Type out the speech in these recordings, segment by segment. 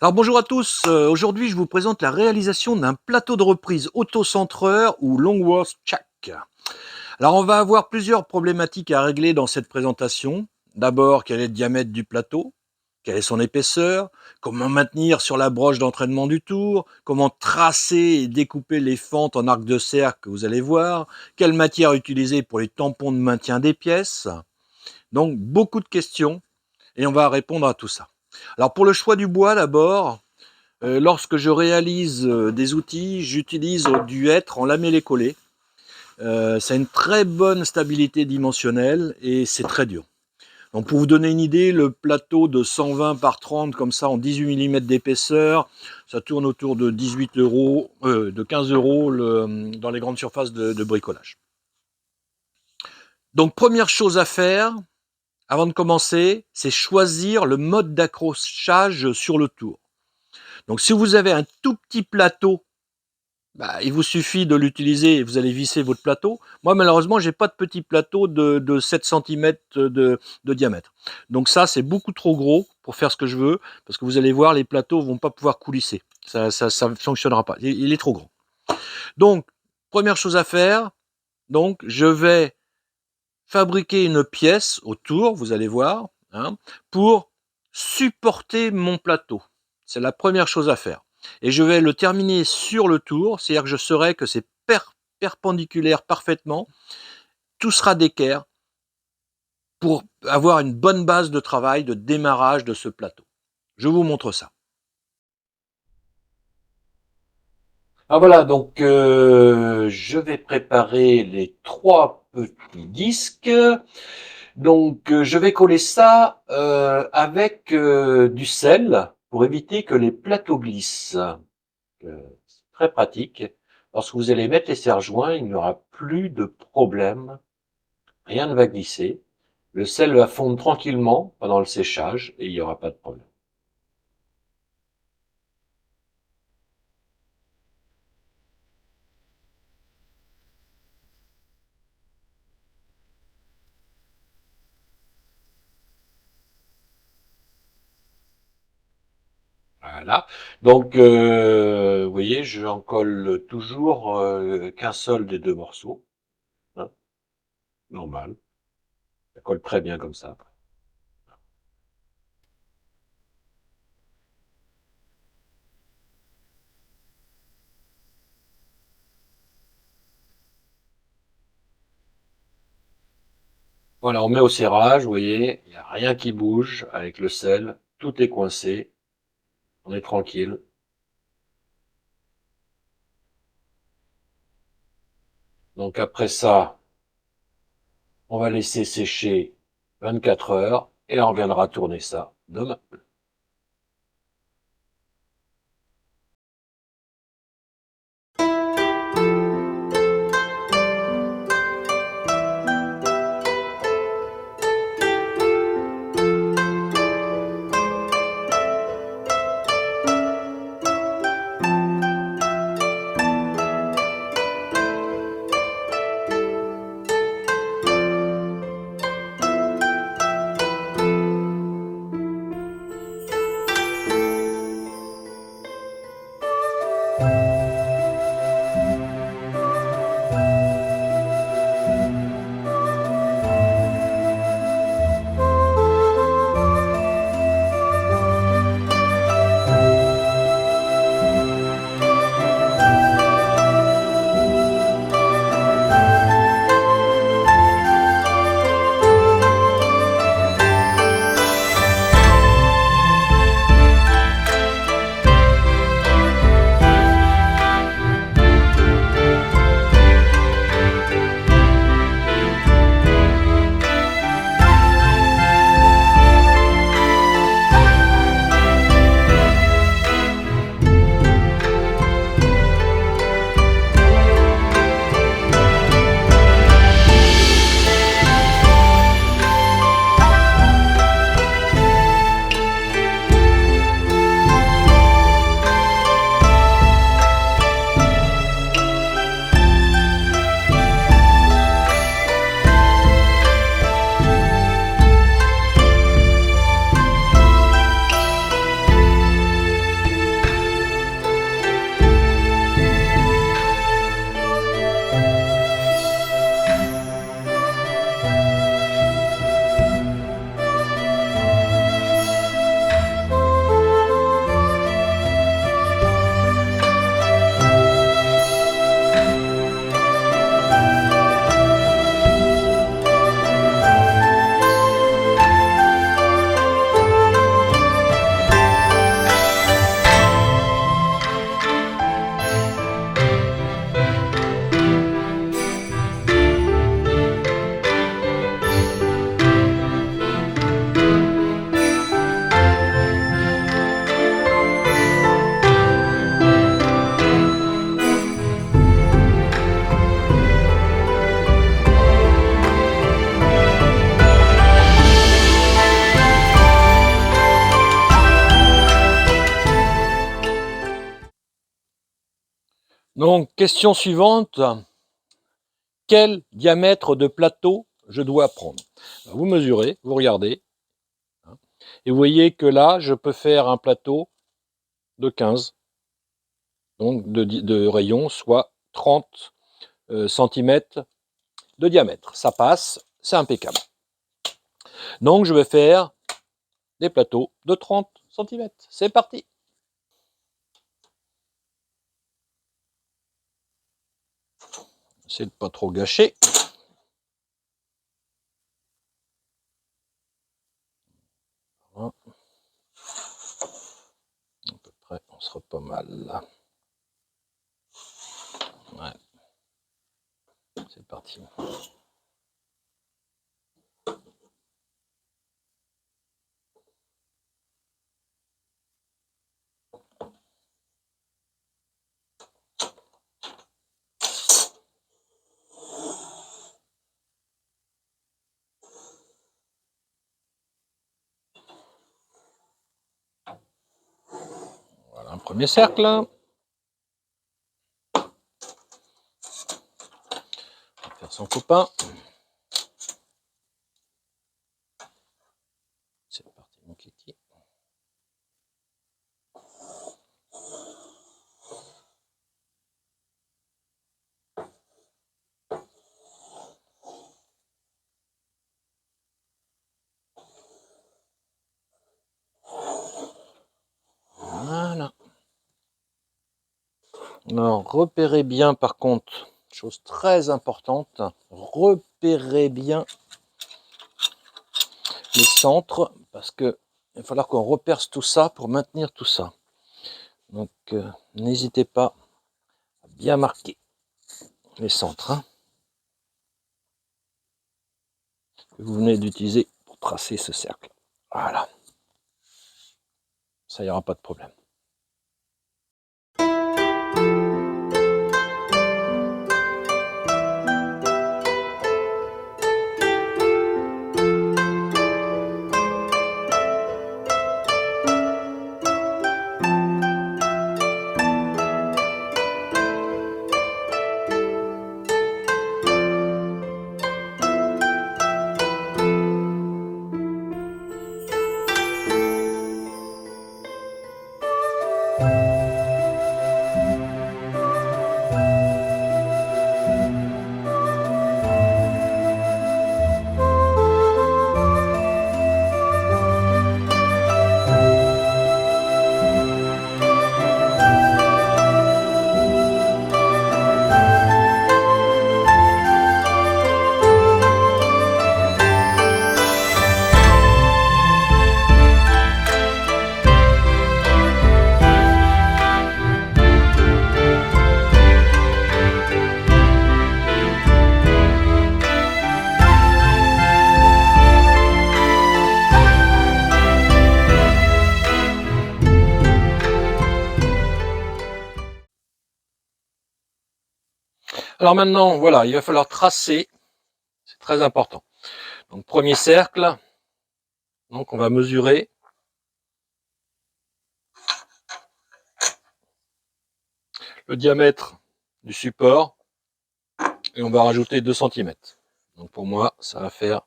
Alors bonjour à tous, aujourd'hui je vous présente la réalisation d'un plateau de reprise autocentreur ou Longworth Chuck. Alors on va avoir plusieurs problématiques à régler dans cette présentation. D'abord, quel est le diamètre du plateau? Quelle est son épaisseur? Comment maintenir sur la broche d'entraînement du tour? Comment tracer et découper les fentes en arc de cercle que vous allez voir? Quelle matière utiliser pour les tampons de maintien des pièces? Donc beaucoup de questions et on va répondre à tout ça. Alors pour le choix du bois d'abord, lorsque je réalise des outils, j'utilise du hêtre en lamellé-collé. Ça a une très bonne stabilité dimensionnelle et c'est très dur. Donc pour vous donner une idée, le plateau de 120 par 30 comme ça en 18 mm d'épaisseur, ça tourne autour de 18 euros, de 15 euros dans les grandes surfaces de bricolage. Donc première chose à faire avant de commencer, c'est choisir le mode d'accrochage sur le tour. Donc si vous avez un tout petit plateau, il vous suffit de l'utiliser et vous allez visser votre plateau. Moi, malheureusement, j'ai pas de petit plateau de 7 cm de diamètre. Donc ça, c'est beaucoup trop gros pour faire ce que je veux, parce que vous allez voir, les plateaux vont pas pouvoir coulisser. Ça ne fonctionnera pas. Il est trop grand. Donc, première chose à faire, donc, je vais fabriquer une pièce autour, vous allez voir, hein, pour supporter mon plateau. C'est la première chose à faire. Et je vais le terminer sur le tour, c'est-à-dire que je saurai que c'est perpendiculaire parfaitement. Tout sera d'équerre pour avoir une bonne base de travail, de démarrage de ce plateau. Je vous montre ça. Ah voilà, donc je vais préparer les trois petits disques. Donc je vais coller ça avec du sel pour éviter que les plateaux glissent. C'est très pratique. Lorsque vous allez mettre les serre-joints, il n'y aura plus de problème. Rien ne va glisser. Le sel va fondre tranquillement pendant le séchage et il n'y aura pas de problème. Voilà. Donc, vous voyez, j'en colle toujours qu'un seul des deux morceaux. Hein, normal. Ça colle très bien comme ça. Voilà, on met au serrage, vous voyez, il n'y a rien qui bouge avec le sel. Tout est coincé. On est tranquille. Donc après ça, on va laisser sécher 24 heures et on reviendra tourner ça demain. Donc, question suivante. Quel diamètre de plateau je dois prendre? Vous mesurez, vous regardez, hein, et vous voyez que là, je peux faire un plateau de 15, donc de rayon, soit 30 cm de diamètre. Ça passe, c'est impeccable. Donc, je vais faire des plateaux de 30 cm. C'est parti! Essayez de pas trop gâcher. Voilà. À peu près, on sera pas mal là. Ouais. C'est parti. Voilà un premier cercle. On va faire son copain. C'est parti mon kiki. Voilà. Alors, repérez bien par contre, chose très importante, repérez bien les centres, parce que il va falloir qu'on reperce tout ça pour maintenir tout ça. Donc, n'hésitez pas à bien marquer les centres, hein, que vous venez d'utiliser pour tracer ce cercle. Voilà. Ça ira pas de problème. Alors maintenant, voilà, il va falloir tracer, c'est très important. Donc premier cercle, donc on va mesurer le diamètre du support et on va rajouter 2 cm. Donc pour moi, ça va faire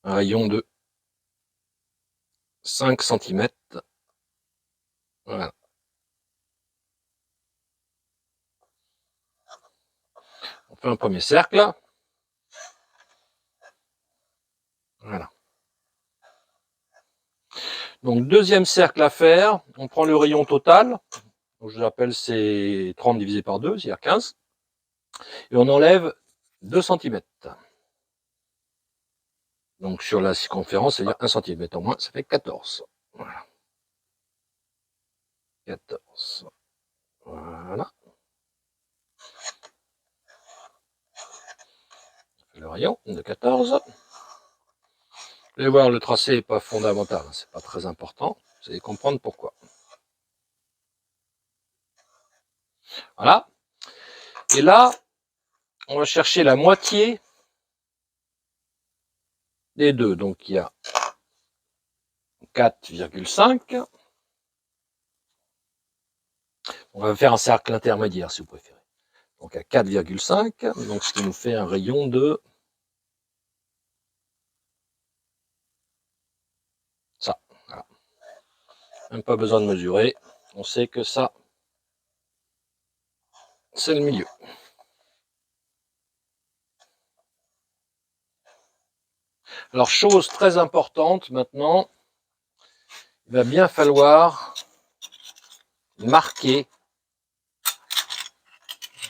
un rayon de 5 cm. Voilà. On fait un premier cercle. Voilà. Donc deuxième cercle à faire, on prend le rayon total. Donc, je l'appelle c'est 30 divisé par 2, c'est-à-dire 15. Et on enlève 2 cm. Donc sur la circonférence, c'est-à-dire 1 cm en moins, ça fait 14. Voilà. 14. Voilà. Le rayon de 14. Vous allez voir, le tracé n'est pas fondamental, c'est pas très important. Vous allez comprendre pourquoi. Voilà. Et là, on va chercher la moitié des deux. Donc il y a 4,5. On va faire un cercle intermédiaire si vous préférez. Donc à 4,5, donc ce qui nous fait un rayon de ça. Voilà. Même pas besoin de mesurer. On sait que ça, c'est le milieu. Alors, chose très importante maintenant, il va bien falloir marquer.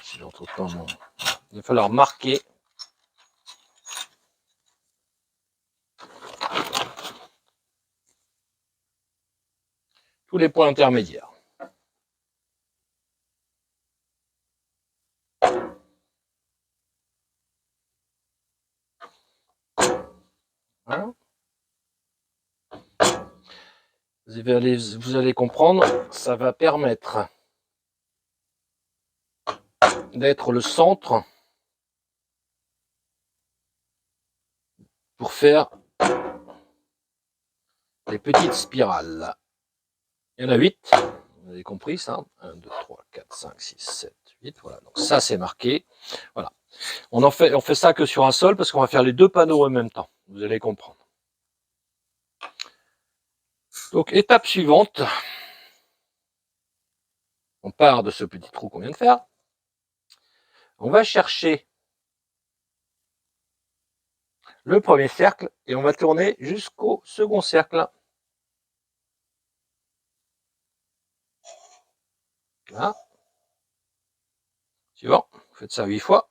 Si j'entretemps mon... Il va falloir marquer tous les points intermédiaires. Voilà. Vous allez comprendre, ça va permettre d'être le centre pour faire les petites spirales. Il y en a 8, vous avez compris ça. 1, 2, 3, 4, 5, 6, 7, 8. Voilà, donc ça c'est marqué. Voilà. On fait ça que sur un seul parce qu'on va faire les deux panneaux en même temps. Vous allez comprendre. Donc étape suivante. On part de ce petit trou qu'on vient de faire. On va chercher le premier cercle et on va tourner jusqu'au second cercle. Là. Suivant, vous faites ça 8 fois.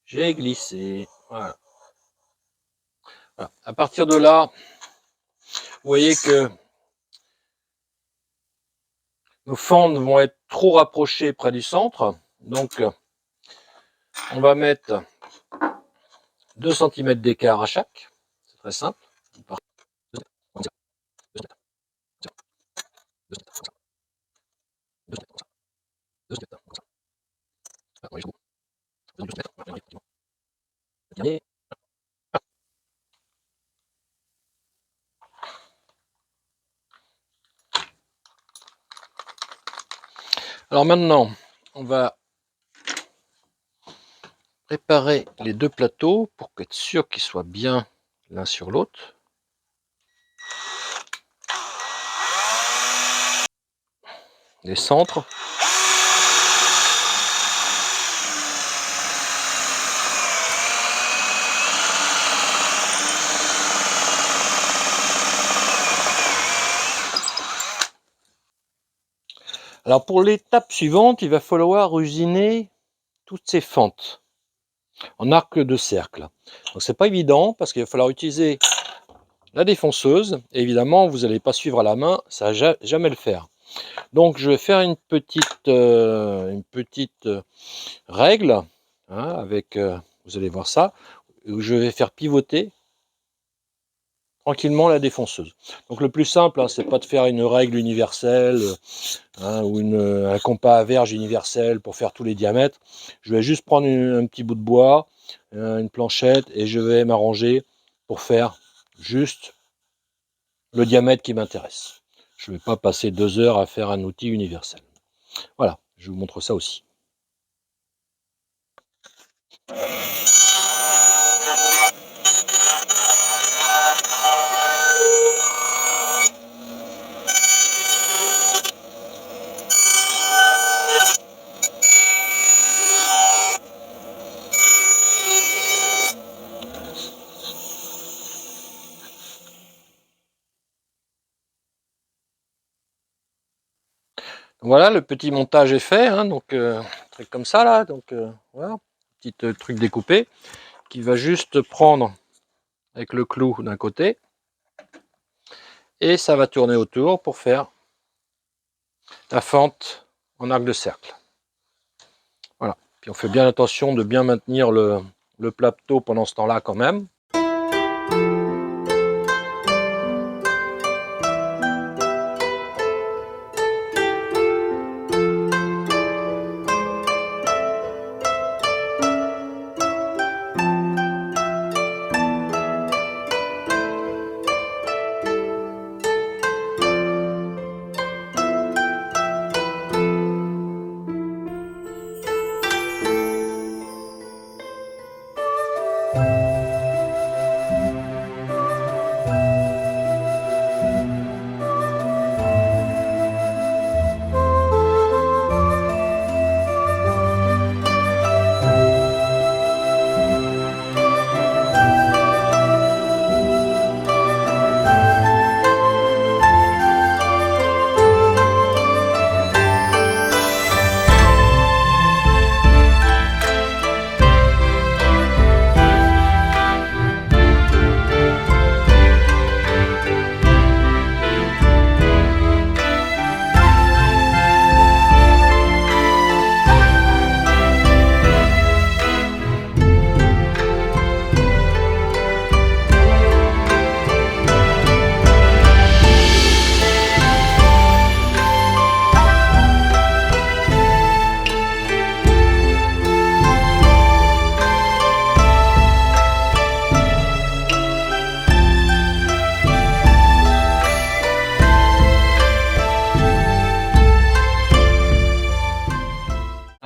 J'ai glissé. Voilà. Voilà. À partir de là, vous voyez que nos fentes vont être trop rapprochées près du centre. Donc, on va mettre 2 cm d'écart à chaque. C'est très simple. Alors maintenant, on va préparer les deux plateaux pour être sûr qu'ils soient bien l'un sur l'autre. Les centres. Alors pour l'étape suivante, il va falloir usiner toutes ces fentes en arc de cercle. Donc c'est pas évident parce qu'il va falloir utiliser la défonceuse. Et évidemment, vous n'allez pas suivre à la main, ça va jamais le faire. Donc je vais faire une petite règle hein, avec, vous allez voir ça, où je vais faire pivoter tranquillement la défonceuse. Donc le plus simple, hein, c'est pas de faire une règle universelle hein, ou un compas à verge universel pour faire tous les diamètres. Je vais juste prendre un petit bout de bois, une planchette et je vais m'arranger pour faire juste le diamètre qui m'intéresse. Je ne vais pas passer 2 heures à faire un outil universel. Voilà, je vous montre ça aussi. Voilà, le petit montage est fait, hein, donc truc comme ça là, donc voilà, petit truc découpé qui va juste prendre avec le clou d'un côté et ça va tourner autour pour faire la fente en arc de cercle. Voilà, puis on fait bien attention de bien maintenir le plateau pendant ce temps-là quand même.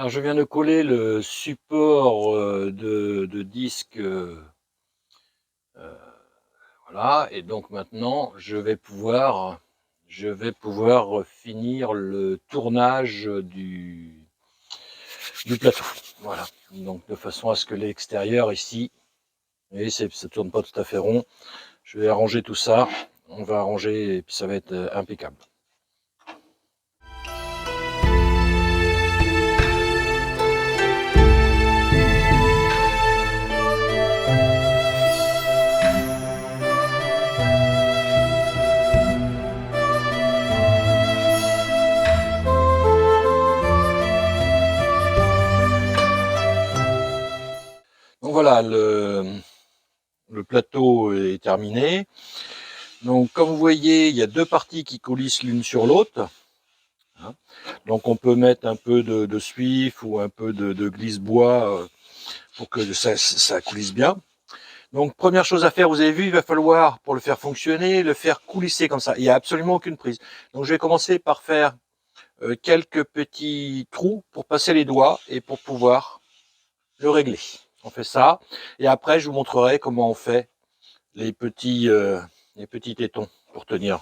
Alors je viens de coller le support de disque, voilà, et donc maintenant je vais pouvoir finir le tournage du plateau. Voilà, donc de façon à ce que l'extérieur ici, vous voyez, ça tourne pas tout à fait rond. Je vais arranger tout ça, on va arranger et puis ça va être impeccable. Donc voilà, le plateau est terminé. Donc comme vous voyez, il y a deux parties qui coulissent l'une sur l'autre. Donc on peut mettre un peu de suif ou un peu de glisse-bois pour que ça coulisse bien. Donc première chose à faire, vous avez vu, il va falloir, pour le faire fonctionner, le faire coulisser comme ça. Il n'y a absolument aucune prise. Donc je vais commencer par faire quelques petits trous pour passer les doigts et pour pouvoir le régler. On fait ça, et après je vous montrerai comment on fait les petits tétons pour tenir.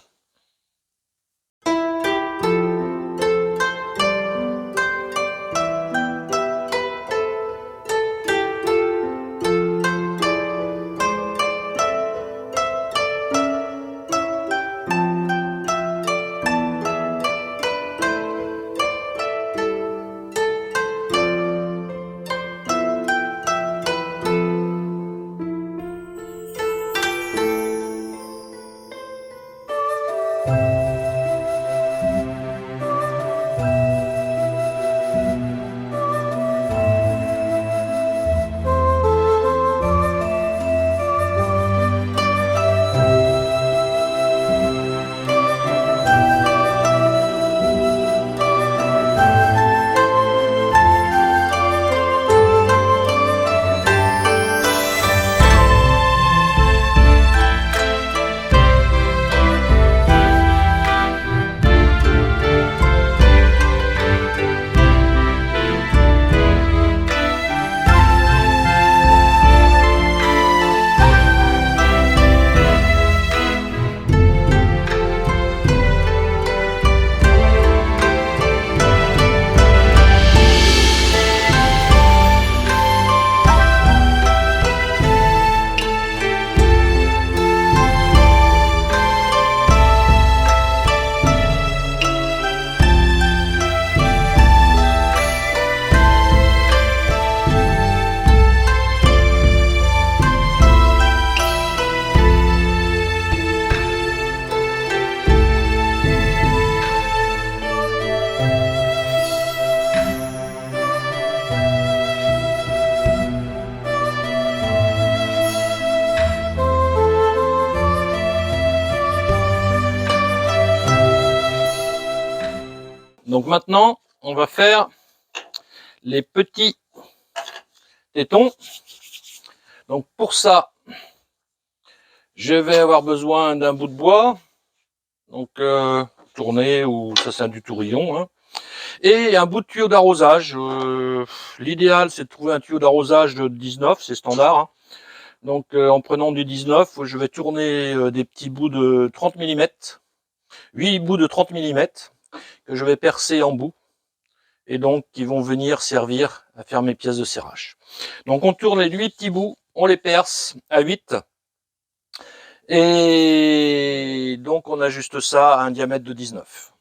Donc maintenant, on va faire les petits tétons. Donc pour ça, je vais avoir besoin d'un bout de bois, donc tourné, ou ça c'est du tourillon, hein, et un bout de tuyau d'arrosage. L'idéal c'est de trouver un tuyau d'arrosage de 19, c'est standard, hein. Donc en prenant du 19, je vais tourner des petits bouts de 30 mm, 8 bouts de 30 mm, que je vais percer en bout, et donc qui vont venir servir à faire mes pièces de serrage. Donc on tourne les 8 petits bouts, on les perce à 8, et donc on ajuste ça à un diamètre de 19.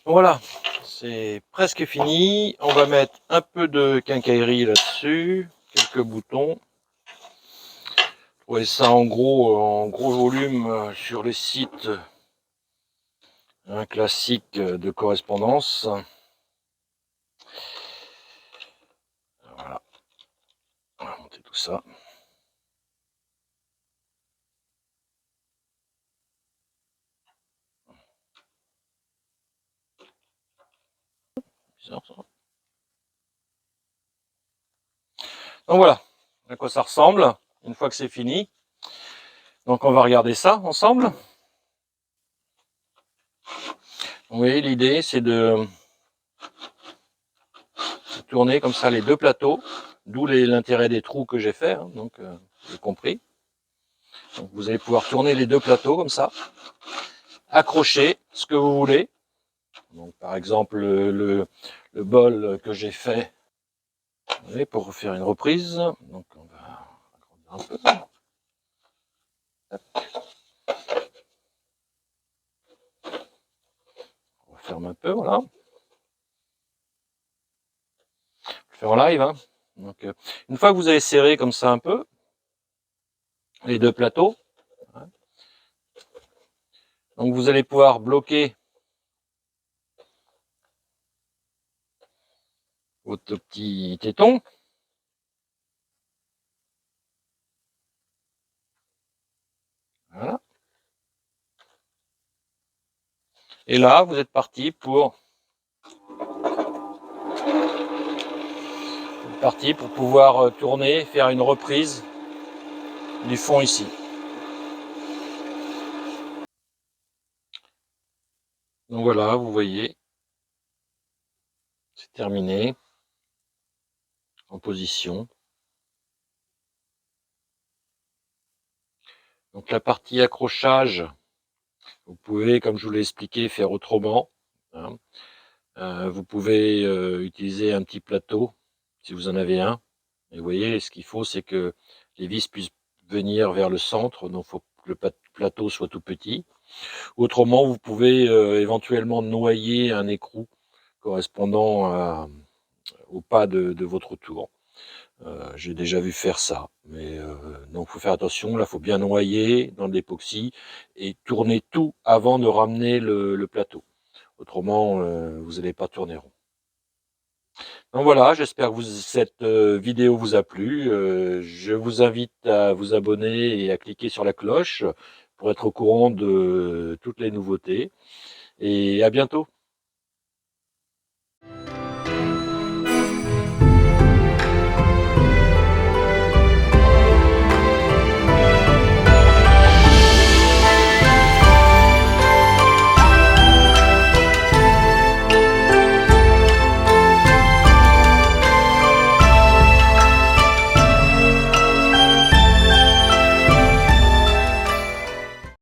Voilà, c'est presque fini. On va mettre un peu de quincaillerie là-dessus, quelques boutons. Ouais, ça en gros volume sur les sites classiques de correspondance. Voilà, on va monter tout ça. Bizarre, ça. Donc voilà à quoi ça ressemble une fois que c'est fini. Donc on va regarder ça ensemble. Oui, l'idée c'est de tourner comme ça les deux plateaux, d'où l'intérêt des trous que j'ai fait, hein, donc j'ai compris. Donc vous allez pouvoir tourner les deux plateaux comme ça, accrocher ce que vous voulez. Donc par exemple le bol que j'ai fait pour faire une reprise. Donc on va agrandir un peu. On referme un peu, voilà. Je le fais en live. Hein. Donc une fois que vous avez serré comme ça un peu les deux plateaux, hein, donc vous allez pouvoir bloquer votre petit téton. Voilà. Et là, vous êtes parti pour pouvoir tourner, faire une reprise du fond ici. Donc voilà, vous voyez, c'est terminé, en position. Donc la partie accrochage, vous pouvez, comme je vous l'ai expliqué, faire autrement. Hein. Vous pouvez utiliser un petit plateau, si vous en avez un. Et vous voyez, ce qu'il faut, c'est que les vis puissent venir vers le centre, donc il faut que le plateau soit tout petit. Autrement, vous pouvez éventuellement noyer un écrou correspondant au pas de votre tour. J'ai déjà vu faire ça, mais donc faut faire attention, là faut bien noyer dans l'époxy et tourner tout avant de ramener le plateau. Autrement, vous n'allez pas tourner rond. Donc voilà, j'espère que cette vidéo vous a plu. Je vous invite à vous abonner et à cliquer sur la cloche pour être au courant de toutes les nouveautés. Et à bientôt.